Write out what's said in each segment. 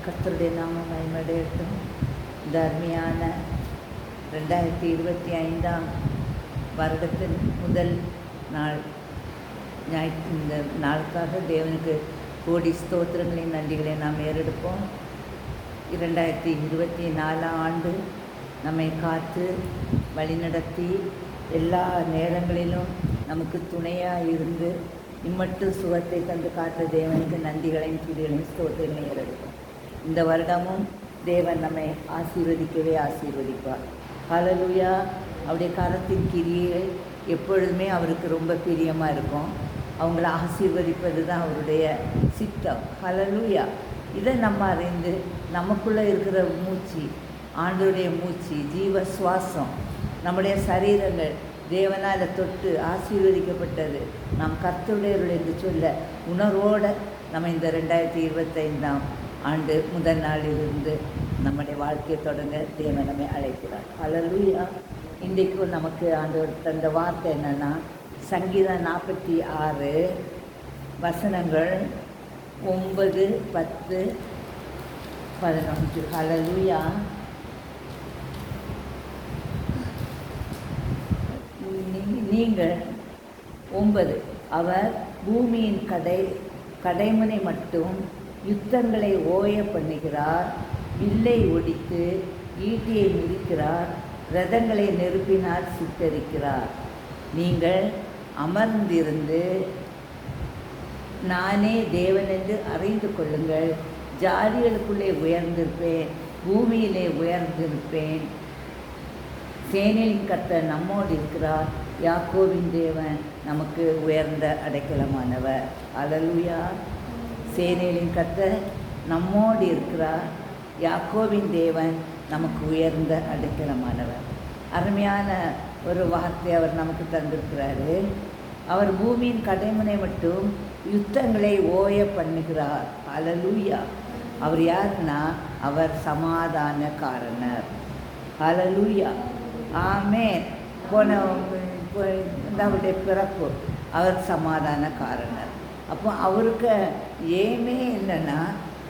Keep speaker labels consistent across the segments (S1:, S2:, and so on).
S1: கர்த்தருடைய நாமம் மகிமையடையட்டும். இந்த அருமையான 2025 வருடத்தின் முதல் நாள் இந்த நாளுக்காக தேவனுக்கு கோடி ஸ்தோத்திரங்களையும் நன்றிகளை நாம் ஏறெடுப்போம். 2024 ஆண்டு நம்மை காத்து வழிநடத்தி எல்லா நேரங்களிலும் நமக்கு துணையாக இருந்து இம்மட்டும் சுகத்தை தந்து காத்த தேவனுக்கு நன்றிகளையும் துதிகளையும் ஸ்தோத்திரங்களையும் ஏறெடுப்போம். இந்த வருடமும் தேவன் நம்மை ஆசீர்வதிப்பார். ஹல்லேலூயா. அவருடைய கரத்தின் கிரியை எப்பொழுதுமே அவருக்கு ரொம்ப பிரியமாக இருக்கும். அவங்கள ஆசீர்வதிப்பது தான் அவருடைய சித்தம். ஹல்லேலூயா. இதை நம்ம அறிந்து நமக்குள்ளே இருக்கிற மூச்சு, ஆண்டவருடைய மூச்சு, ஜீவ சுவாசம், நம்முடைய சரீரங்கள் தேவனால் தொட்டு ஆசீர்வதிக்கப்பட்டது, நாம் கர்த்தருடையவர்கள் என்று சொல்ல உணர்வோடு நம்ம இந்த 2025 ஆண்டு முதல் நாளிலிருந்து நம்முடைய வாழ்க்கையை தொடங்க தேவன் நம்மை அழைக்கிறார். ஹல்லேலூயா. இன்றைக்கு நமக்கு ஆண்டவர் தந்த வார்த்தை என்னென்னா, சங்கீதம் 46 வசனங்கள் 9, 10, 11. ஹல்லேலூயா. நீங்கள் 9, அவர் பூமியின் கடைமுனை மட்டும் யுத்தங்களை ஓய பண்ணுகிறார், வில்லை ஒடித்து ஈட்டியை மிதிக்கிறார், ரதங்களை நெருப்பினால் சுட்டரிக்கிறார். நீங்கள் அமர்ந்திருந்து நானே தேவன் என்று அறிந்து கொள்ளுங்கள். ஜாதிகளுக்குள்ளே உயர்ந்திருப்பேன், பூமியிலே உயர்ந்திருப்பேன். சேனையின் கர்த்தர் நம்மோடு இருக்கிறார், யாக்கோபின் தேவன் நமக்கு உயர்ந்த அடைக்கலமானவர். ஹல்லேலூயா. சேனையின் கர்த்தர் நம்மோடு இருக்கிறார், யாக்கோபின் தேவன் நமக்கு உயர்ந்த அடைக்கலமானவர். அருமையான ஒரு வார்த்தை அவர் நமக்கு தந்திருக்கிறாரு. அவர் பூமியின் கடைமுனை மட்டும் யுத்தங்களை ஓய பண்ணுகிறார். ஹல்லேலூயா. அவர் யாருன்னா, அவர் சமாதானக்காரனர். ஹல்லேலூயா. ஆமென். அவருடைய பிறப்பு, அவர் சமாதானக்காரனர். அப்போ அவருக்கு ஏமே இல்லைன்னா,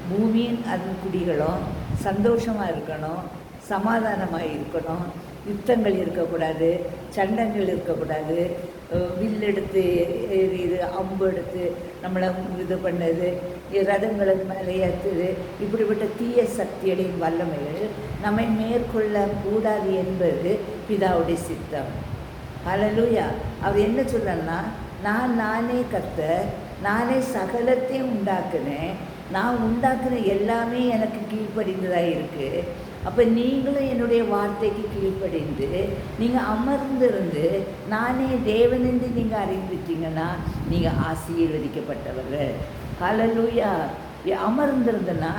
S1: பூமியின் அதன் குடிகளும் சந்தோஷமாக இருக்கணும், சமாதானமாக இருக்கணும், யுத்தங்கள் இருக்கக்கூடாது, சண்டங்கள் இருக்கக்கூடாது, வில் எடுத்து எறியுது, அம்பு எடுத்து நம்மளை இது பண்ணது, ரதங்களை மேலே ஏற்றுது, இப்படிப்பட்ட தீய சக்திகளின் வல்லமைகள் நம்மை மேற்கொள்ள கூடாது என்பது பிதாவுடைய சித்தம். ஹல்லேலூயா. அவர் என்ன சொல்கிறேன்னா, நானே கர்த்தர், நானே சகலத்தையும் உண்டாக்குனேன், நான் உண்டாக்குன எல்லாமே எனக்கு கீழ்ப்படிந்ததாக இருக்குது. அப்போ நீங்களும் என்னுடைய வார்த்தைக்கு கீழ்ப்படிந்து நீங்கள் அமர்ந்திருந்து நானே தேவன் என்று நீங்கள் அறிந்துட்டீங்கன்னா நீங்கள் ஆசீர்வதிக்கப்பட்டவர்கள். ஹல்லேலூயா. அமர்ந்திருந்தனா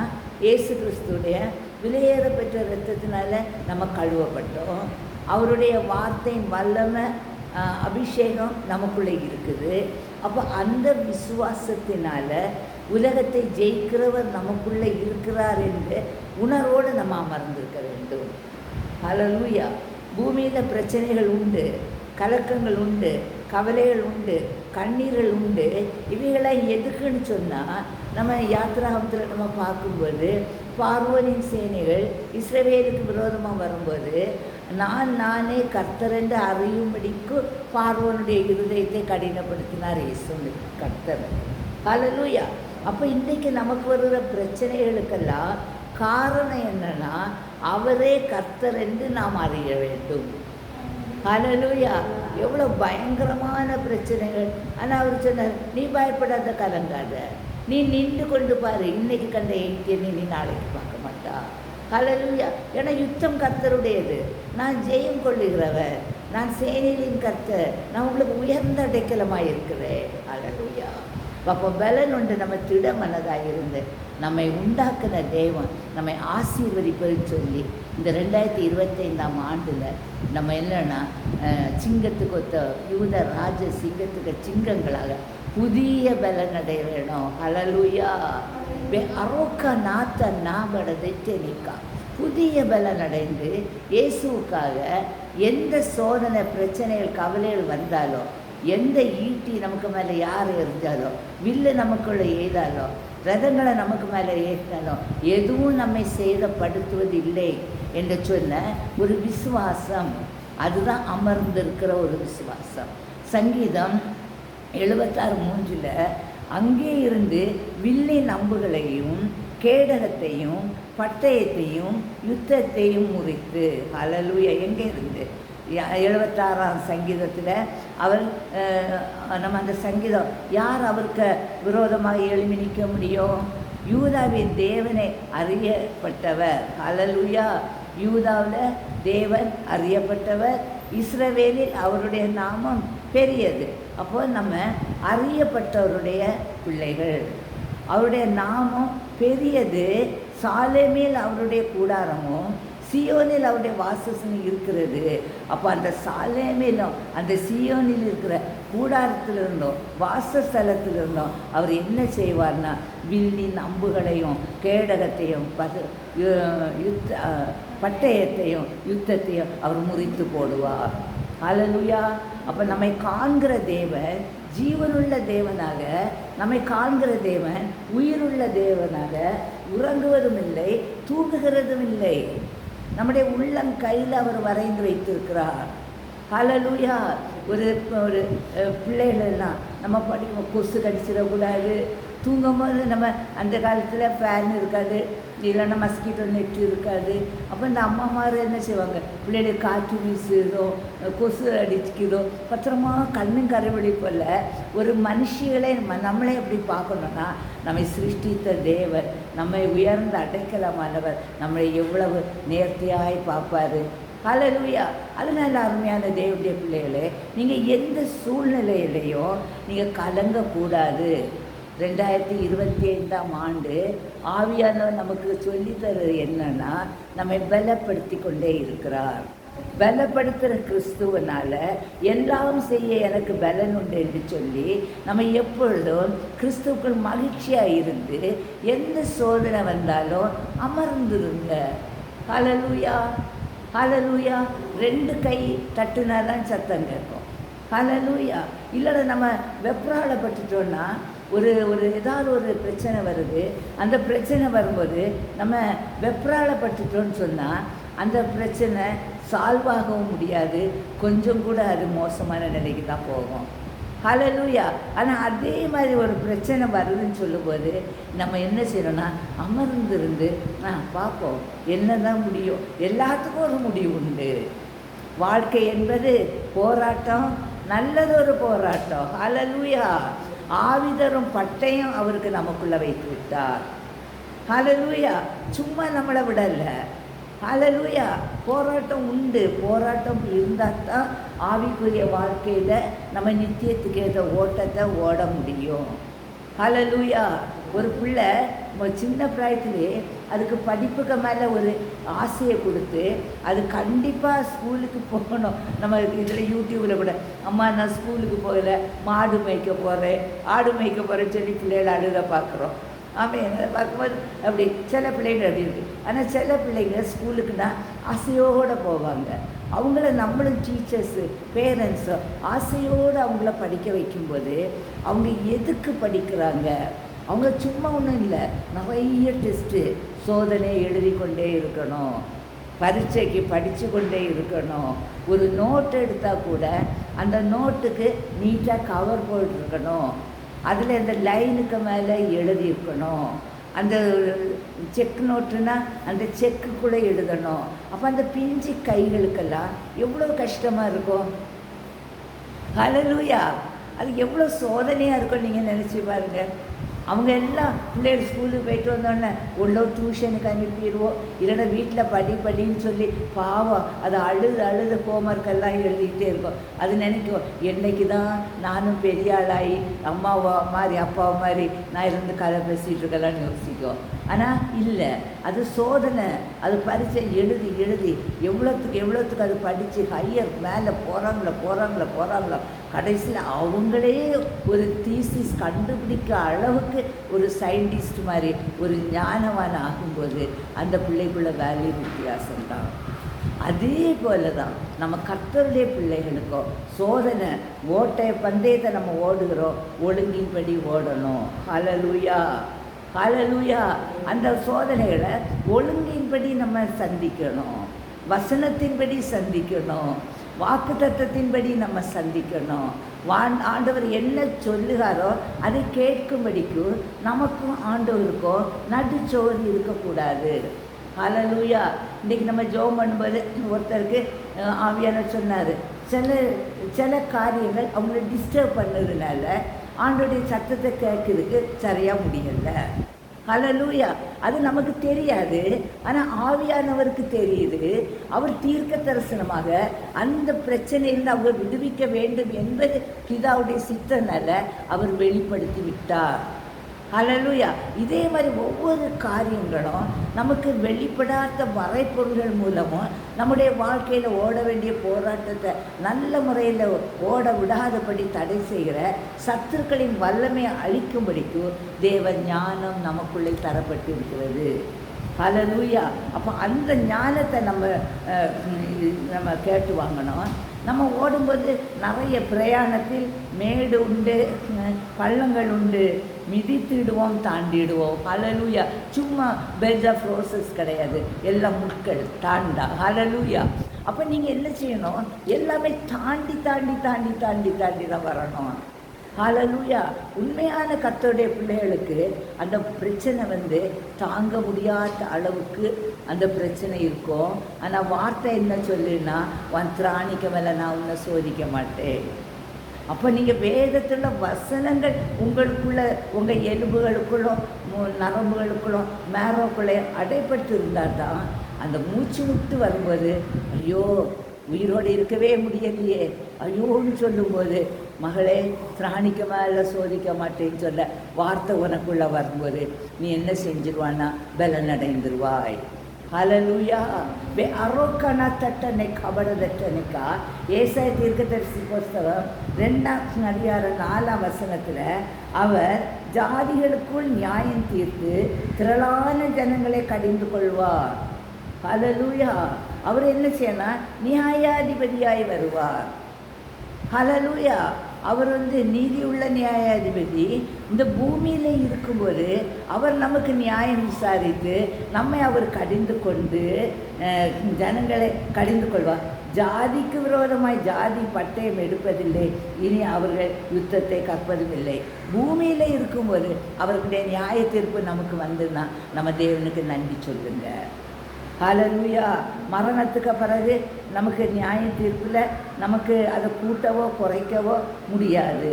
S1: இயேசு கிறிஸ்துடைய விலையேறப்பெற்ற இரத்தத்தினால நம்ம கழுவப்பட்டோம். அவருடைய வார்த்தையின் வல்லமை, அபிஷேகம் நமக்குள்ளே இருக்குது. அப்போ அந்த விசுவாசத்தினால உலகத்தை ஜெயிக்கிறவர் நமக்குள்ளே இருக்கிறார் என்று உணர்வோடு நம்ம அமர்ந்திருக்க வேண்டும். ஹல்லேலூயா. பூமியில் பிரச்சனைகள் உண்டு, கலக்கங்கள் உண்டு, கவலைகள் உண்டு, கண்ணீர்கள் உண்டு. இவைகளாம் எதுக்குன்னு சொன்னால், நம்ம யாத்திராகமத்தில் நம்ம பார்க்கும்போது பார்வோனின் சேனைகள் இஸ்ரவேலுக்கு விரோதமாக வரும்போது நானே கர்த்தர் என்று அறியும்படிக்கு பார்வோனுடைய இருதயத்தை கடினப்படுத்தினார் இயேசு கர்த்தர். ஹல்லேலூயா. அப்போ இன்றைக்கு நமக்கு வருகிற பிரச்சனைகளுக்கெல்லாம் காரணம் என்னன்னா, அவரே கர்த்தர் என்று நாம் அறிய வேண்டும். ஹல்லேலூயா. எவ்வளோ பயங்கரமான பிரச்சனைகள். ஆனால் அவர் சொன்னார், நீ பயப்படாத, கலங்காத, நீ நின்று கொண்டு பாரு, இன்னைக்கு கண்ட எய்த்தியை நீ நாளைக்கு பார்க்க மாட்டா. ஹல்லேலூயா. ஏன்னா யுத்தம் கர்த்தருடையது, நான் ஜெயம் கொள்ளுகிறவர், நான் சேனையின் கர்த்தர், நான் உங்களுக்கு உயர்ந்த அடைக்கலமாக இருக்கிறேன். ஹல்லேலூயா. அப்போ பலன் உண்டு. நம்ம திட மனதாக இருந்து நம்மை உண்டாக்குன தேவன் நம்மை ஆசீர்வதிப்பதுன்னு சொல்லி இந்த 2025 ஆண்டில் நம்ம என்னென்னா, சிங்கத்துக்கு ஒத்த யூத ராஜ சிங்கத்துக்கு சிங்கங்களாக புதிய பலன் அடைய வேணும். ஹல்லேலூயா. அரோக்க நாத்த நாபடதை தெளிக்கா புதிய பலன் அடைந்து இயேசுவுக்காக எந்த சோதனை, பிரச்சனைகள், கவலைகள் வந்தாலும், எந்த ஈட்டி நமக்கு மேலே யார் எறிஞ்சாலோ, வில்லு நமக்குள்ளே எய்தாலோ, ரதங்களை நமக்கு மேலே ஏற்றினாலும் எதுவும் நம்மை சேதப்படுத்துவது இல்லை என்று சொன்ன ஒரு விசுவாசம், அதுதான் அமர்ந்திருக்கிற ஒரு விசுவாசம். சங்கீதம் 76:3 அங்கே இருந்து வில்லின் அம்புகளையும் கேடகத்தையும் பட்டயத்தையும் யுத்தத்தையும் முறித்து. ஹல்லேலூயா. எங்கே இருந்து? 76ஆம் சங்கீதத்தில் அவர் நம்ம அந்த சங்கீதம் யார் அவருக்கு விரோதமாக எழுப்பி நிற்க முடியும்? யூதாவின் தேவனை அறியப்பட்டவர். ஹல்லேலூயா. யூதாவில் தேவன் அறியப்பட்டவர், இஸ்ரவேலில் அவருடைய நாமம் பெரியது. அப்போ நம்ம அறியப்பட்டவருடைய பிள்ளைகள், அவருடைய நாமம் பெரியது. சாலேமில் அவருடைய கூடாரமும் சியோனில் அவருடைய வாசஸ்தலம் இருக்கிறது. அப்போ அந்த சாலேமிலும் அந்த சியோனில் இருக்கிற கூடாரத்தில் இருந்தோம், வாசஸ்தலத்தில் இருந்தோம், அவர் என்ன செய்வார்னா வில்லின் அம்புகளையும் கேடகத்தையும் பட்டயத்தையும் யுத்தத்தையும் அவர் முறித்து போடுவார். ஹல்லேலூயா. அப்போ நம்மை காண்கிற தேவன் ஜீவனுள்ள தேவனாக, நம்மை காண்கிற தேவன் உயிருள்ள தேவனாக, உறங்குவதும் இல்லை தூங்குகிறதும் இல்லை. நம்முடைய உள்ளம் கையில் அவர் வரைந்து வைத்திருக்கிறார். ஹல்லேலூயா. ஒரு பிள்ளைகளெல்லாம் நம்ம படிக்கும் கொசு கடிச்சிடக்கூடாது, தூங்கும்போது நம்ம அந்த காலத்தில் ஃபேன் இருக்காது, இல்லைன்னா மஸ்கிட்டோ நெட் இருக்காது. அப்போ இந்த அம்மாமார் என்ன செய்வாங்க, பிள்ளைகளுக்கு காற்று வீசுதோ கொசு அடிக்குதோ பத்திரமா கண்ணும் கரைவழி போல் ஒரு மனுஷிகளை நம்மளே எப்படி பார்க்கணுன்னா, நம்மை சிருஷ்டித்த தேவன், நம்மை உயர்ந்த அடைக்கலமானவர், நம்மளை எவ்வளவு நேர்த்தியாய் பார்ப்பார். ஹல்லேலூயா. அதனால அருமையான தேவனுடைய பிள்ளைகளே, நீங்கள் எந்த சூழ்நிலையிலையும் நீங்கள் கலங்கக்கூடாது. 2025ஆம் ஆண்டு ஆவியானவர் நமக்கு சொல்லித்தரது என்னன்னா, நம்மை பலப்படுத்தி கொண்டே இருக்கிறார். பலப்படுத்துகிற கிறிஸ்துவனால எல்லாம் செய்ய எனக்கு பலன் உண்டு என்று சொல்லி நம்ம எப்பொழுதும் கிறிஸ்துவுக்குள் மகிழ்ச்சியாக இருந்து எந்த சோதனை வந்தாலும் அமர்ந்துருங்க. ஹல்லேலூயா. ஹல்லேலூயா. 2 கை தட்டுனா தான் சத்தம் கேட்கும். ஹல்லேலூயா. இல்லைன்னா நம்ம வெப்ராளப்பட்டுட்டோன்னா ஒரு ஏதாவது ஒரு பிரச்சனை வருது, அந்த பிரச்சனை வரும்போது நம்ம வெப்ராளப்பட்டுட்டோன்னு சொன்னால் அந்த பிரச்சனை சால்வ் ஆகவும் முடியாது, கொஞ்சம் கூட அது மோசமான நிலைக்கு தான் போகும். ஹல்லேலூயா. ஆனால் அதே மாதிரி ஒரு பிரச்சனை வருதுன்னு சொல்லும்போது நம்ம என்ன செய்யணும்னா அமர்ந்திருந்து பார்ப்போம் என்ன தான் முடியும். எல்லாத்துக்கும் ஒரு முடிவு உண்டு. வாழ்க்கை என்பது போராட்டம், நல்லதொரு போராட்டம். ஹல்லேலூயா. ஆவிதரும் பட்டயம் அவருக்கு நமக்குள்ளே வைத்து விட்டார். ஹல்லேலூயா. சும்மா நம்மளை விடலை. ஹல்லேலூயா. போராட்டம் உண்டு. போராட்டம் இருந்தால் தான் ஆவிக்குரிய வாழ்க்கையில் நம்ம நித்தியத்துக்கு ஏற்ற ஓட்டத்தை ஓட முடியும். ஹல்லேலூயா. ஒரு பிள்ளை சின்ன பிராயத்திலே அதுக்கு படிப்புக்கு மேலே ஒரு ஆசையை கொடுத்து அது கண்டிப்பாக ஸ்கூலுக்கு போகணும். நம்ம இதில் யூடியூப்பில் கூட அம்மா நான் ஸ்கூலுக்கு போகலை, மாடு மேய்க்க போகிறேன், ஆடு மேய்க்க போகிறேன்னு சொல்லி பிள்ளைகளை அழுத பார்க்குறோம். ஆமாம். அதை பார்க்கும்போது அப்படி சில பிள்ளைங்க அப்படி இருக்குது. ஆனால் சில பிள்ளைங்க ஸ்கூலுக்குன்னா ஆசையோடு போவாங்க. அவங்கள நம்மளும் டீச்சர்ஸு பேரண்ட்ஸோ ஆசையோடு அவங்கள படிக்க வைக்கும்போது அவங்க எதுக்கு படிக்கிறாங்க? அவங்க சும்மா ஒன்றும் இல்லை, நிறைய டெஸ்ட்டு சோதனை எழுதி கொண்டே இருக்கணும், பரீட்சைக்கு படித்து கொண்டே இருக்கணும். ஒரு நோட் எடுத்தால் கூட அந்த நோட்டுக்கு நீட்டாக கவர் போட்டிருக்கணும், அதில் இந்த லைனுக்கு மேலே எழுதியிருக்கணும். அந்த செக் நோட்டுனா அந்த செக்குக்குள்ளே எழுதணும். அப்போ அந்த பிஞ்சு கைகளுக்கெல்லாம் எவ்வளோ கஷ்டமாக இருக்கும். ஹல்லேலூயா. அது எவ்வளோ சோதனையாக இருக்கும் நீங்கள் நினச்சி பாருங்கள். அவங்க எல்லாம் பிள்ளைகள் ஸ்கூலுக்கு போயிட்டு வந்தோடனே உள்ள டியூஷனுக்கு அனுப்பிடுவோம், இல்லைன்னா வீட்டில் படின்னு சொல்லி பாவம் அது அழுது ஹோம்ஒர்க்கெல்லாம் எழுதிக்கிட்டே இருக்கும். அது நினைக்கும் என்றைக்கு தான் நானும் பெரிய ஆளாகி அம்மாவோ மாதிரி அப்பாவோ மாதிரி நான் இருந்து கதை பேசிகிட்டு இருக்கலான்னு யோசிக்கும். ஆனால் இல்லை, அது சோதனை. அது பரீட்சை எழுதி எவ்வளோத்துக்கு அது படித்து ஹையர் மேலே போகிறாங்களோ கடைசியில் அவங்களே ஒரு தீசிஸ் கண்டுபிடிக்க அளவுக்கு ஒரு சயின்டிஸ்ட் மாதிரி ஒரு ஞானவான் ஆகும்போது அந்த பிள்ளைக்குள்ள வேல்யூ வித்தியாசம்தான். அதே போல தான் நம்ம கர்த்தருடைய பிள்ளைகளுக்கோ சோதனை பந்தயத்தை நம்ம ஓடுகிறோம், ஒழுங்கின்படி ஓடணும். ஹல்லேலூயா. ஹல்லேலூயா. அந்த சோதனைகளை ஒழுங்கின்படி நம்ம சந்திக்கணும், வசனத்தின்படி சந்திக்கணும், வாக்குத்தத்தத்தின்படி நம்ம சந்திக்கணும். ஆண்டவர் என்ன சொல்லுகாரோ அதை கேட்கும்படிக்கு நமக்கும் ஆண்டவருக்கும் நடுச்சோறு இருக்கக்கூடாது. ஹல்லேலூயா. இன்றைக்கி நம்ம ஜெபம் பண்ணும்போது ஒருத்தருக்கு ஆவியானவர் சொன்னார், சில காரியங்கள் அவங்கள டிஸ்டர்ப் பண்ணதுனால ஆண்டோடைய சத்தத்தை கேட்கறதுக்கு சரியாக முடியலை. ஹல்லேலூயா. அது நமக்கு தெரியாது, ஆனால் ஆவியானவருக்கு தெரியுது. அவர் தீர்க்க தரிசனமாக அந்த பிரச்சனையிலிருந்து அவங்க விடுவிக்க வேண்டும் என்பது பிதாவுடைய சித்தனால அவர் வெளிப்படுத்தி விட்டார். ஹல்லேலூயா. இதே மாதிரி ஒவ்வொரு காரியங்களும் நமக்கு வெளிப்படாத மறைப்பொருள்கள் மூலமும் நம்முடைய வாழ்க்கையில் ஓட வேண்டிய போராட்டத்தை நல்ல முறையில் ஓட விடாதபடி தடை செய்கிற சத்துருக்களின் வல்லமையை அழிக்கும்படிக்கு தேவ ஞானம் நமக்குள்ளே தரப்பட்டு இருக்கிறது. ஹல்லேலூயா. அப்போ அந்த ஞானத்தை நம்ம கேட்டு வாங்கணும். நம்ம ஓடும்போது நிறைய பிரயாணத்தில் மேடு உண்டு, பள்ளங்கள் உண்டு, மிதித்திடுவோம், தாண்டிடுவோம். ஹல்லேலூயா. சும்மா பெட் ஆஃப் ரோசஸ் கிடையாது, எல்லாம் முட்கள் தாண்டா. ஹல்லேலூயா. அப்போ நீங்கள் என்ன செய்யணும்? எல்லாமே தாண்டி தாண்டி தாண்டி தாண்டி தாண்டி தான் வரணும். ஹல்லேலூயா. உண்மையான கர்த்தருடைய பிள்ளைகளுக்கு அந்த பிரச்சனை தாங்க முடியாத அளவுக்கு அந்த பிரச்சனை இருக்கும். ஆனால் வார்த்தை என்ன சொல்லுன்னா, உன் திராணிக்க மேலே நான் உன்னை சோதிக்க மாட்டேன். அப்போ நீங்கள் வேதத்தில் வசனங்கள் உங்களுக்குள்ள உங்கள் எலும்புகளுக்குள்ளோ நரம்புகளுக்குள்ளோ மேரோக்குள்ளே அடைப்பட்டு இருந்தால் தான் அந்த மூச்சு விட்டு வரும்போது ஐயோ உயிரோடு இருக்கவே முடியலையே ஐயோன்னு சொல்லும்போது, மகளே திராணிக்க மேலே சோதிக்க மாட்டேன்னு சொல்ல வார்த்தை உனக்குள்ளே வரும்போது நீ என்ன செஞ்சிருவான்னா பலன் அடைந்துருவாய். ஹல்லேலூயா. அரோக்கனா தட்டனை கபடதட்டனைக்கா ஏசாயா தீர்க்கதரிசி புஸ்தகம் 2ஆம் அதிகாரம் 4ஆம் வசனத்தில் அவர் ஜாதிகளுக்குள் நியாயம் தீர்த்து திரளான ஜனங்களை கடிந்து கொள்வார். ஹல்லேலூயா. அவர் என்ன செய்யணும்? நியாயாதிபதியாய் வருவார். ஹல்லேலூயா. அவர் நீதியுள்ள நியாயாதிபதி. இந்த பூமியில் இருக்கும்போது அவர் நமக்கு நியாயம் விசாரித்து நம்மை அவர் கடிந்து கொண்டு ஜனங்களை கடிந்து கொள்வார். ஜாதிக்கு விரோதமாய் ஜாதி பட்டயம் எடுப்பதில்லை, இனி அவர்கள் யுத்தத்தை கற்பதுமில்லை. பூமியில் இருக்கும்போது அவர்களுடைய நியாய தீர்ப்பு நமக்கு வந்துன்னா நம்ம தேவனுக்கு நன்றி சொல்லுங்க. ஹல்லேலூயா. மரணத்துக்கு பிறகு நமக்கு நியாய தீர்ப்பில் நமக்கு அதை கூட்டவோ குறைக்கவோ முடியாது.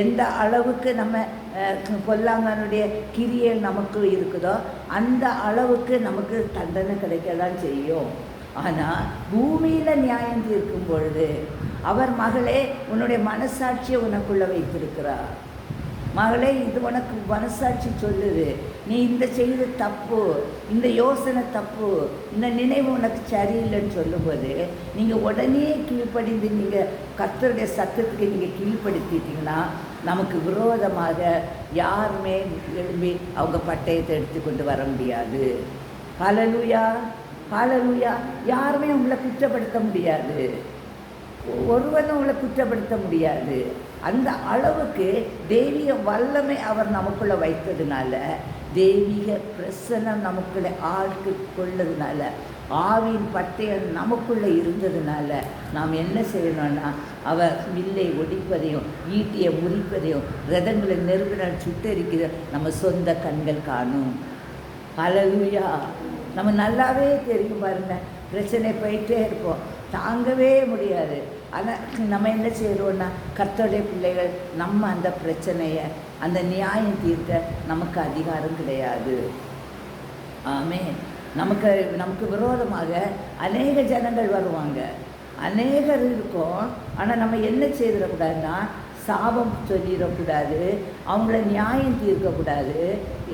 S1: எந்த அளவுக்கு நம்ம பொல்லாங்கனுடைய கிரியல் நமக்கு இருக்குதோ அந்த அளவுக்கு நமக்கு தண்டனை கிடைக்க தான் செய்யும். ஆனால் பூமியில் நியாயம் தீர்க்கும் பொழுது அவர் மகளே உன்னுடைய மனசாட்சியை உனக்குள்ளே வைத்திருக்கிறார். மகளே இது உனக்கு மனசாட்சி சொல்லுது, நீ இந்த செய்த தப்பு, இந்த யோசனை தப்பு, இந்த நினைவு உனக்கு சரியில்லைன்னு சொல்லும்போது நீங்கள் உடனே கீழ்ப்படிந்து நீங்கள் கர்த்தருடைய சத்தத்துக்கு நீங்கள் கீழ்ப்படுத்திட்டீங்கன்னா நமக்கு விரோதமாக யாருமே எழும்பி அவங்க பட்டயத்தை எடுத்துக்கொண்டு வர முடியாது. ஹல்லேலூயா. ஹல்லேலூயா. யாருமே உங்களை குற்றப்படுத்த முடியாது, ஒருவனும் உங்களை குற்றப்படுத்த முடியாது. அந்த அளவுக்கு தெய்வீக வல்லமை அவர் நமக்குள்ளே வைத்ததுனால, தெய்வீக பிரசன்னம் நமக்குள்ளே ஆழ்த்து கொள்ளதுனால, ஆவியின் பட்டயம் நமக்குள்ளே இருந்ததுனால நாம் என்ன செய்யணும்னா அவர் வில்லை ஒடிப்பதையும் ஈட்டியை முறிப்பதையும் ரதங்களை நெருப்பினால் சுட்டரிக்கிற நம்ம சொந்த கண்கள் காணும். ஹல்லேலூயா. நம்ம நல்லாவே தெரியும் பாருங்க, பிரச்சனை போயிட்டே இருப்போம், தாங்கவே முடியாது. ஆனால் நம்ம என்ன செய்கிறோன்னா கர்த்தருடைய பிள்ளைகள் நம்ம அந்த பிரச்சனையை அந்த நியாயம் தீர்க்க நமக்கு அதிகாரம் கிடையாது. ஆமென். நமக்கு விரோதமாக அநேக ஜனங்கள் வருவாங்க, அநேகர் இருக்கும். ஆனால் நம்ம என்ன செய்திடக்கூடாதுன்னா சாபம் சொல்லிடக்கூடாது, அவங்கள நியாயம் தீர்க்கக்கூடாது.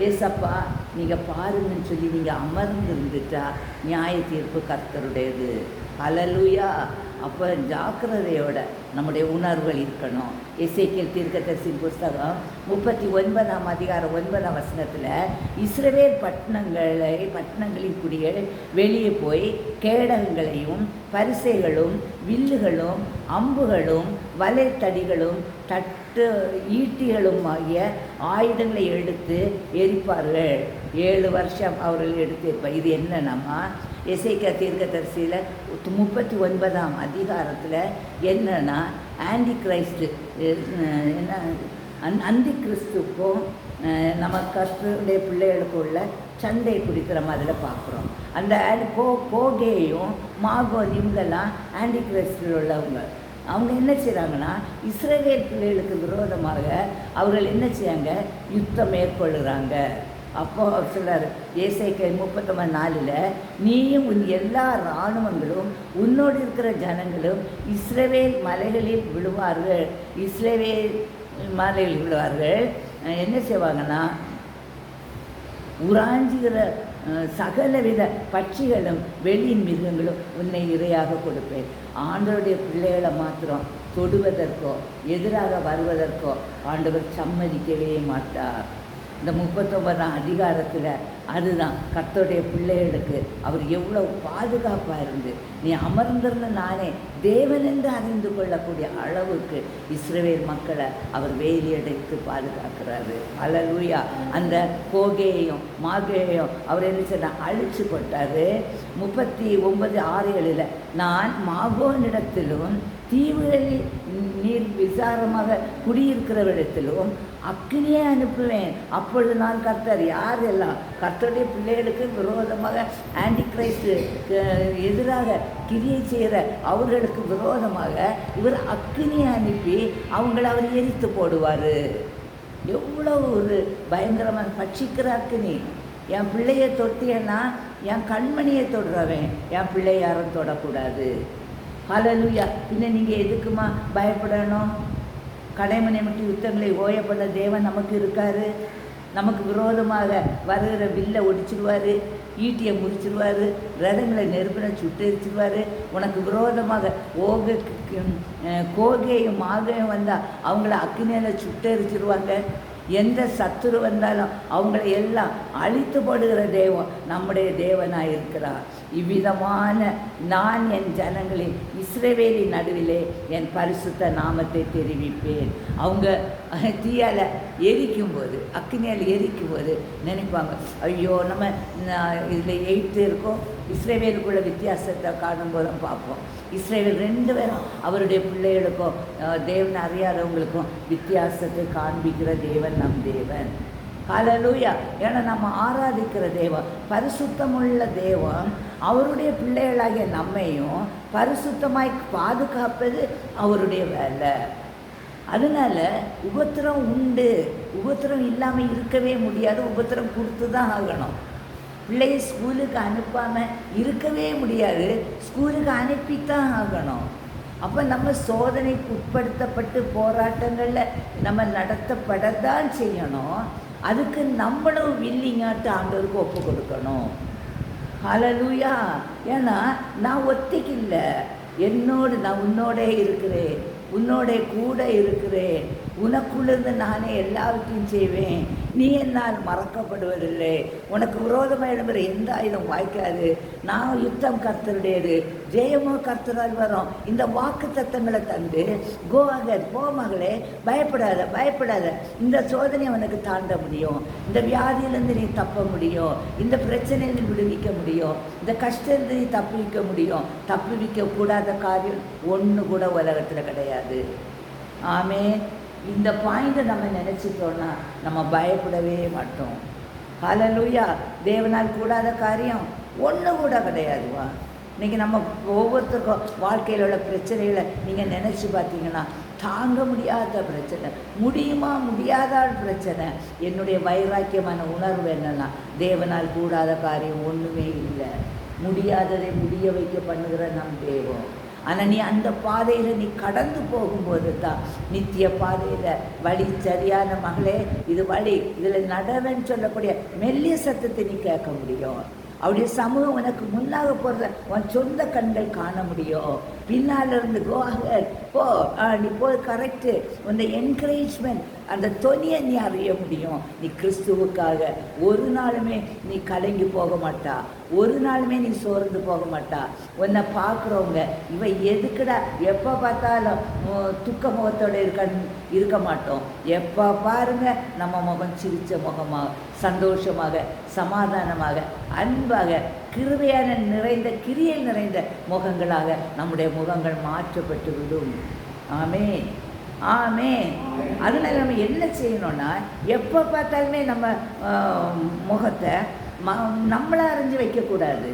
S1: ஏசப்பா நீங்கள் பாருங்கன்னு சொல்லி நீங்கள் அமர்ந்து இருந்துட்டா நியாய தீர்ப்பு கர்த்தருடையது. ஹல்லேலூயா. அப்போ ஜாக்கிரதையோட நம்முடைய உணர்வுகள் இருக்கணும். எசேக்கியேல் தீர்க்கதரிசி புஸ்தகம் 39ஆம் அதிகாரம் 9ஆம் வசனத்தில் இஸ்ரவேல் பட்டணங்களின் குடிகள் வெளியே போய் கேடகங்களையும் பரிசைகளும் வில்லுகளும் அம்புகளும் வலைத்தடிகளும் ஈட்டிகளும் ஆகிய ஆயுதங்களை எடுத்து எரிப்பார்கள். 7 வருஷம் அவர்கள் எடுத்திருப்பார். இது என்னன்னா எசேக்கியா தீர்க்கதரிசியில் 39ஆம் அதிகாரத்தில் என்னன்னா ஆன்டி கிரைஸ்ட் என்ன அந்தி கிறிஸ்துக்கும் நம்ம கர்த்தருடைய பிள்ளைகளுக்கும் உள்ள சண்டை குறித்து நம்ம அதில் பார்க்குறோம். அந்த கோகேயும் மாகோன் இவங்கெல்லாம் ஆன்டி கிரைஸ்டில் உள்ளவங்க. அவங்க என்ன செய்கிறாங்கன்னா இஸ்ரவேல் பிள்ளைகளுக்கு விரோதமாக அவர்கள் என்ன செய்யாங்க, யுத்தம் மேற்கொள்ளுறாங்க. அப்போ சொல்கிறார் ஏசாயா 39:4 நீயும் உன் எல்லா இராணுவங்களும் உன்னோடு இருக்கிற ஜனங்களும் இஸ்ரவேல் மலைகளில் விழுவார்கள். இஸ்ரவேல் மலைகளில் விழுவார்கள். என்ன செய்வாங்கன்னா உராஞ்சுகிற சகலவித பட்சிகளும் வெளியின் மிருகங்களும் உன்னை இரையாக கொடுப்பேன். ஆண்டவருடைய பிள்ளைகளை மாத்திரம் தொடுவதற்கோ எதிராக வருவதற்கோ ஆண்டவர் சம்மதிக்கவே மாட்டார். இந்த 39ஆம் அதிகாரத்தில் அதுதான் கர்த்தருடைய பிள்ளைகளுக்கு அவர் எவ்வளவு பாதுகாப்பாக இருந்து நீ அமர்ந்திருந்த நானே தேவன் என்று அறிந்து கொள்ளக்கூடிய அளவுக்கு இஸ்ரவேல் மக்களை அவர் வேலியடைத்து பாதுகாக்கிறாரு. அல்லேலூயா. அந்த கோகேயையும் மாகேயையும் அவர் என்ன செய்ய அழிச்சு போட்டார். 39:6-7 நான் மாகோனிடத்திலும் தீவுகளில் நீர் விசாரமாக குடியிருக்கிறவரிடத்திலும் அக்கினியை அனுப்புவேன். அப்பொழுது நான் கர்த்தர். யார் எல்லாம் கர்த்தருடைய பிள்ளைகளுக்கு விரோதமாக ஆன்டி கிரைஸ்ட் எதிராக கிரியை செய்கிற அவர்களுக்கு விரோதமாக இவர் அக்கினியை அனுப்பி அவங்கள அவர் எரித்து போடுவார். எவ்வளோ ஒரு பயங்கரமான பட்சிக்கிற அக்கினி. என் பிள்ளையை தொட்டியன்னா என் கண்மணியை தொடுறவன் என் பிள்ளை யாரும் தொடக்கூடாது. ஹல்லேலூயா. பின்ன நீங்கள் எதுக்குமா பயப்படணும்? கடைமனை மட்டும் யுத்தங்களை ஓய பண்ண தேவன் நமக்கு இருக்காரு. நமக்கு விரோதமாக வருகிற வில்லை ஒடிச்சிடுவார், ஈட்டியை முறிச்சிடுவார், ரதங்களை நெருப்பின சுட்டெரிச்சிடுவார். உனக்கு விரோதமாக கோகையும் மாகையும் வந்தால் அவங்கள அக்கினியில் சுட்டெரிச்சிடுவாங்க. எந்த சத்துரு வந்தாலும் அவங்கள எல்லாம் அழித்து போடுகிற தேவன் நம்முடைய தேவனாக இருக்கிறார். இவ்விதமான நான் என் ஜனங்களின் இஸ்ரவேலின் நடுவிலே என் பரிசுத்த நாமத்தை தெரிவிப்பேன். அவங்க தீயால் எரிக்கும்போது அக்கினியால் எரிக்கும்போது நினைப்பாங்க, ஐயோ நம்ம இதில் 8 இருக்கோம். இஸ்ரவேலுக்குள்ள வித்தியாசத்தை காணும்போதும் பார்ப்போம். இஸ்ரவேல் 2 பேரும் அவருடைய பிள்ளைகளுக்கும் தேவன் அறியாதவங்களுக்கும் வித்தியாசத்தை காண்பிக்கிற தேவன் நம் தேவன். ஹல்லேலூயா. ஏன்னா நம்ம ஆராதிக்கிற தேவன் பரிசுத்தமுள்ள தேவன். அவருடைய பிள்ளைகளாகிய நம்மையும் பரிசுத்தமாய் பாதுகாப்பது அவருடைய வேலை. அதனால் உபத்திரம் உண்டு. உபத்திரம் இல்லாமல் இருக்கவே முடியாது. உபத்திரம் கொடுத்து தான் ஆகணும். பிள்ளைய ஸ்கூலுக்கு அனுப்பாமல் இருக்கவே முடியாது. ஸ்கூலுக்கு அனுப்பித்தான் ஆகணும். அப்போ நம்ம சோதனைக்கு உட்படுத்தப்பட்டு போராட்டங்களில் நம்ம நடத்தப்படத்தான் செய்யணும். அதுக்கு நம்மளும் வில்லிங்காட்டு ஆண்டவருக்கு ஒப்பு கொடுக்கணும். ஹல்லேலூயா. ஏன்னா நான் ஒத்திக்கு இல்லை, என்னோடு நான் உன்னோட இருக்கிறேன், உன்னோட கூட இருக்கிறேன், உனக்குள்ளேருந்து நானே எல்லாவற்றையும் செய்வேன், நீ என்னால் மறக்கப்படுவதில்லை, உனக்கு விரோதமாக எழும்புகிற எந்த ஆயுதம் வாய்க்காது, நான் யுத்தம் கர்த்தருடையது, ஜெயமோ கர்த்தரால் வரும். இந்த வாக்கு தத்தங்களை தந்து கோ அகேன், போ மகளே, பயப்படாத பயப்படாத, இந்த சோதனையை உனக்கு தாண்ட முடியும், இந்த வியாதியிலேருந்து நீ தப்ப முடியும், இந்த பிரச்சனையிலிருந்து விடுவிக்க முடியும், இந்த கஷ்டத்திலிருந்து நீ தப்பிக்க முடியும். தப்பிக்க கூடாத காரியம் ஒன்று கூட உலகத்தில் கிடையாது. ஆமென். இந்த பாயிண்ட்டை நம்ம நினச்சிட்டோன்னா நம்ம பயப்படவே மாட்டோம். ஹல்லேலூயா. தேவனால் கூடாத காரியம் ஒன்று கூட கிடையாதுவா. இன்றைக்கி நம்ம ஒவ்வொருத்தருக்கும் வாழ்க்கையில் உள்ள பிரச்சனைகளை நீங்கள் நினச்சி பார்த்தீங்கன்னா தாங்க முடியாத பிரச்சனை, முடியுமா முடியாத பிரச்சனை. என்னுடைய வைராக்கியமான உணர்வு என்னென்னா, தேவனால் கூடாத காரியம் ஒன்றுமே இல்லை. முடியாததை முடிய வைக்க பண்ணுகிற நம் தேவன். ஆனால் நீ அந்த பாதையில் நீ கடந்து போகும்போது தான் நித்திய பாதையில் வழி சரியான மகளே, இது வழி, இதில் நடவன்னு சொல்லக்கூடிய மெல்லிய சத்தத்தை நீ கேட்க முடியும். அவருடைய சமூகம் உனக்கு முன்னாக போகிறத உன் சொந்த கண்கள் காண முடியும். பின்னால் இருந்து கோ அஹெட், போ, நீ போய் கரெக்டு, உன்னை என்கரேஜ்மெண்ட் அந்த தொனியை நீ அறிய முடியும். நீ கிறிஸ்துவுக்காக ஒரு நாளுமே நீ கலங்கி போக மாட்டா, ஒரு நாளுமே நீ சோர்ந்து போக மாட்டா. உன்னை பார்க்குறவங்க இவன் எதுக்குடா எப்போ பார்த்தாலும் துக்க முகத்தோடு இருக்க மாட்டோம். எப்போ பாருங்க நம்ம முகம் சிரித்த முகமாக, சந்தோஷமாக, சமாதானமாக, அன்பாக, கிருபையான நிறைந்த கிரியல் நிறைந்த முகங்களாக நம்முடைய முகங்கள் மாற்றப்பட்டு விடும். ஆமென், ஆமென். அதனால் நம்ம என்ன செய்யணும்னா, எப்போ பார்த்தாலுமே நம்ம முகத்தை நம்மளை அறிஞ்சு வைக்கக்கூடாது.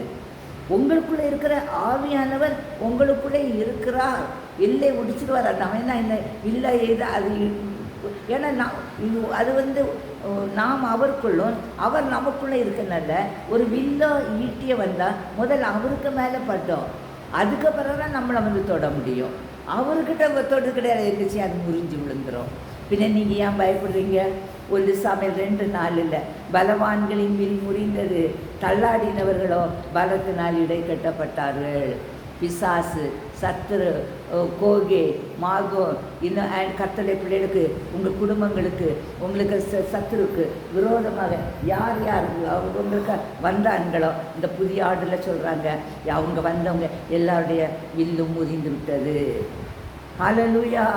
S1: உங்களுக்குள்ளே இருக்கிற ஆவியானவர் உங்களுக்குள்ளே இருக்கிறார். இல்லை முடிச்சுடுவார். நம்ம என்ன இல்லை இது அது, ஏன்னா அது நாம் அவருக்குள்ளும் அவர் நமக்குள்ளே இருக்கனால ஒரு வில்லோ ஈட்டிய வந்தால் முதல்ல அவருக்கு மேலே பட்டோம், அதுக்கு பிறகு தான் நம்மளை தொட முடியும். அவர்கிட்ட தொட்டு கிடையாது, இருந்துச்சு அது முறிஞ்சு விழுந்துடும். பின்ன நீங்கள் ஏன் பயப்படுறீங்க? 1 சாமுவேல் 2:4 பலவான்களின் வில் முறிந்தது, தள்ளாடினவர்களோ பலத்தினால் இடை கட்டப்பட்டார்கள். பிசாசு, சத்துரு, கோகே, மாகோ, இன்னும் கர்த்தருடைய பிள்ளைகளுக்கு, உங்கள் குடும்பங்களுக்கு, உங்களுக்கு சத்துருக்கு விரோதமாக யார் யார் உங்களுக்கு வந்தான்களோ, இந்த புதிய ஆடில் சொல்கிறாங்க, அவங்க வந்தவங்க எல்லாருடைய வில்லும் முறிந்து விட்டது. ஹல்லேலூயா,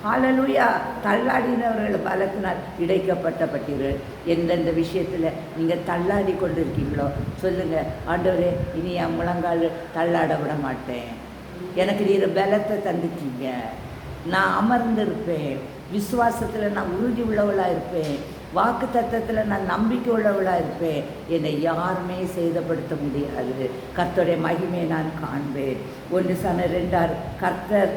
S1: ஹல்லேலூயா. தள்ளாடினவர்கள் பலத்தினால் இடைக்கப்பட்டப்பட்டீர்கள். எந்தெந்த விஷயத்தில் நீங்கள் தள்ளாடி கொண்டு இருக்கீங்களோ சொல்லுங்கள், ஆண்டவரே இனி என் முழங்கால் தள்ளாட விட மாட்டேன், எனக்கு நீர் பலத்தை தந்துட்டீங்க, நான் அமர்ந்திருப்பேன், விசுவாசத்தில் நான் உறுதி உள்ளவளாக இருப்பேன், வாக்கு தத்தத்தில் நான் நம்பிக்கை உள்ளவளாக இருப்பேன், என்னை யாருமே சேதப்படுத்த முடியாது, கர்த்தருடைய மகிமையை நான் காண்பேன். 1 சாமுவேல் 2:6 கர்த்தர்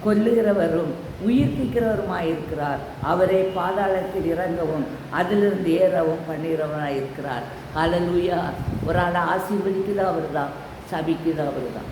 S1: கொல்லுகிறவரும் உயிர்ப்பிக்கிறவருமாய் இருக்கிறார், அவரை பாதாளத்தில் இறங்கவும் அதிலிருந்து ஏறவும் பண்ணுகிறவராக இருக்கிறார். ஹல்லேலூயா. ஒரு ஆளை ஆசீர்வதிக்குதோ அவர் தான், சபிக்குதோ அவர் தான்,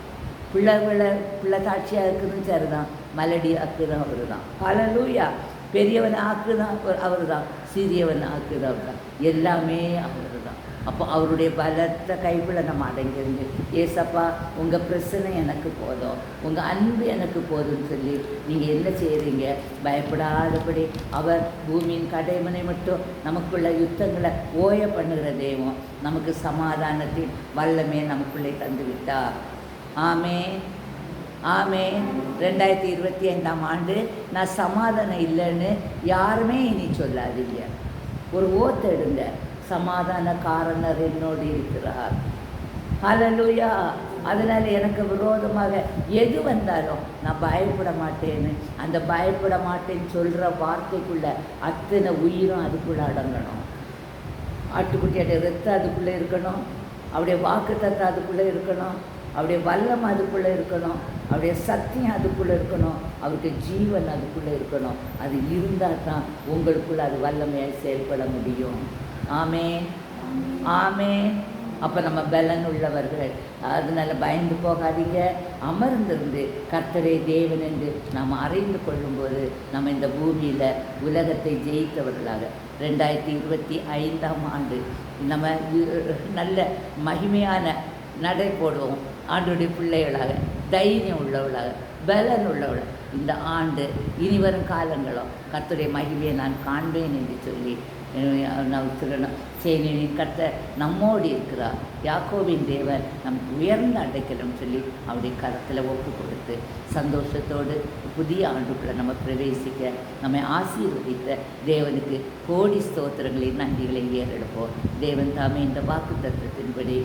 S1: பிள்ளை தாட்சியாக இருக்குதுன்னு சரிதான், மலடி ஆக்குதான் அவர் தான். ஹல்லேலூயா. பெரியவனை ஆக்குதான் அவர் தான், சிறியவனை ஆக்குதான் அவர் தான், எல்லாமே அவர் தான். அப்போ அவருடைய பலத்தை கைக்குள்ளே நம்ம அடங்கிருந்து, ஏசப்பா உங்கள் பிரச்சனை எனக்கு போதும், உங்கள் அன்பு எனக்கு போதும்னு சொல்லி நீங்கள் என்ன செய்கிறீங்க? பயப்படாதபடி அவர் பூமியின் கடைமனை மட்டும் நமக்குள்ள யுத்தங்களை ஓய பண்ணுகிற தெய்வம், நமக்கு சமாதானத்தின் வல்லமே நமக்குள்ளே தந்து விட்டார். ஆமென், ஆமென். 2025ஆம் ஆண்டு நான் சமாதானம் இல்லைன்னு யாருமே இனி சொல்லாதீங்க. ஒரு ஓத்து எடுங்க, சமாதானக்காரனர் என்னோடு இருக்கிறார். ஹல்லேலூயா. அதனால் எனக்கு விரோதமாக எது வந்தாலும் நான் பயப்பட மாட்டேன்னு, அந்த பயப்பட மாட்டேன்னு சொல்கிற வார்த்தைக்குள்ளே அத்தனை உயிரும் அதுக்குள்ளே அடங்கணும். ஆட்டுக்குட்டியோட ரத்தம் அதுக்குள்ளே இருக்கணும், அவருடைய வாக்கு தத்தம் அதுக்குள்ளே இருக்கணும், அவருடைய வல்லம் அதுக்குள்ளே இருக்கணும், அவருடைய சத்தியம் அதுக்குள்ளே இருக்கணும், அவருக்கு ஜீவன் அதுக்குள்ளே இருக்கணும். அது இருந்தால் தான் உங்களுக்குள்ளே அது வல்லமையாக செயல்பட முடியும். ஆமென், ஆமென். அப்போ நம்ம பலன் உள்ளவர்கள். அதனால் பயந்து போகாதீங்க, அமர்ந்திருந்து கர்த்தரே தேவன் என்று நாம் அறிந்து கொள்ளும்போது நம்ம இந்த பூமியில் உலகத்தை ஜெயித்தவர்களாக 2025ஆம் ஆண்டு நம்ம நல்ல மகிமையான நடை போடுவோம். ஆண்டுடைய பிள்ளைகளாக, தைரியம் உள்ளவளாக, பலன் உள்ளவளாக இந்த ஆண்டு இனி வரும் காலங்களோ கர்த்தருடைய மகிமையை நான் காண்பேன் என்று சொல்லி நான் சொல்லணும். சேனையின் கர்த்தர் நம்மோடு இருக்கிறார், யாக்கோபின் தேவன் நமக்கு உயர்ந்த அடைக்கலம் சொல்லி அவருடைய கரத்தில் ஒப்பு கொடுத்து சந்தோஷத்தோடு புதிய ஆண்டுக்குள்ளே நம்ம பிரவேசிக்க நம்மை ஆசீர்வதித்த தேவனுக்கு கோடி ஸ்தோத்திரங்களின் நன்றிகளை ஏறெடுப்போம். தேவன் தாமே இந்த வாக்கு தத்துவத்தின்படி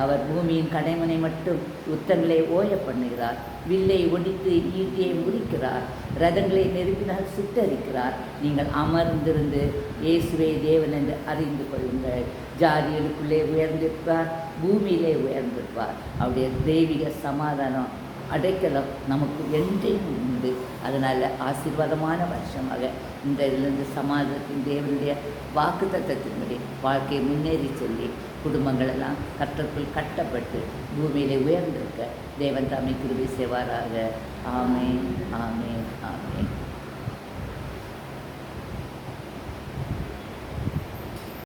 S1: அவர் பூமியின் கடைமனை மட்டும் யுத்தங்களை ஓய பண்ணுகிறார், வில்லை ஒடித்து ஈட்டியை முறிக்கிறார், ரதங்களை நெருப்பினால் சுட்டரிக்கிறார். நீங்கள் அமர்ந்திருந்து இயேசுவே தேவன் என்று அறிந்து கொள்ளுங்கள். ஜாதிகளுக்குள்ளே உயர்ந்திருப்பார், பூமியிலே உயர்ந்திருப்பார். அவருடைய தெய்வீக சமாதானம் அடைக்கலம் நமக்கு என்றையும் உண்டு. அதனால் ஆசீர்வாதமான வருஷமாக இந்த இதிலிருந்து சமாதானத்தின் தேவனுடைய வாக்கு தத்தத்தின்படி வாழ்க்கையை முன்னேறி சொல்லி குடும்பங்களெல்லாம் கர்த்தருக்குள் கட்டப்பட்டு பூமியிலே உயர்ந்திருக்க தேவன் தாமே கிருபை செய்வாராக. ஆமென், ஆமென், ஆமென்.